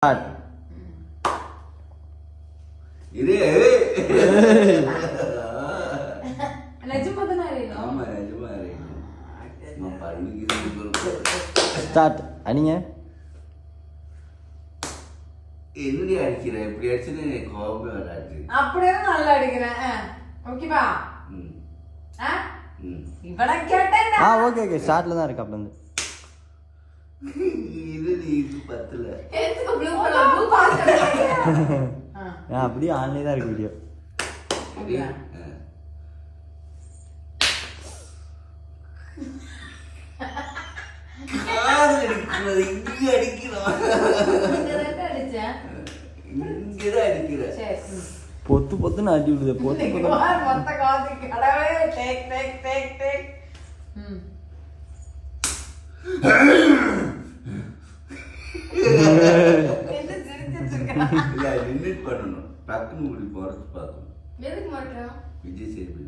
Start. இது நிஜமா தானே அறியணும். ஆமா நிஜமா அறியணும். நம்ம பள்ளிக்கு ஸ்டார்ட். அடிங்க. என்னடி அடிக்கிற இப்படி அடிச்சுன்னு எனக்கு கோபமே வராது. அப்படியே நல்லா அடிக்கிறேன். ஓகேவா? இவனை கேட்டேன். ஓகே ஓகே ஸ்டார்ட்ல தான் இருக்கு. அப்பல இருந்து இது பத்தல. எதுக்கு ப்ளூ கலர் ப்ளூ பாஸ் அப்படியே ஆன்லைன் தான் இருக்கு வீடியோ. இங்க அடிக்கிறோம். இங்கதான் அடிக்கிறேன். பொத்து பொத்துன்னு அடி விடுது. பொத்து பொத்து மொத்த காது கடவே டேக் டேக் டேக் டேக். என்ன சிரிச்சிட்டு இருக்கா? இல்ல லிமிட் பண்ணனும். டக்குனு இப்படி போறது பார்த்தோம். எதுக்கு மாட்டறோம்? விஜய் சேதுபதி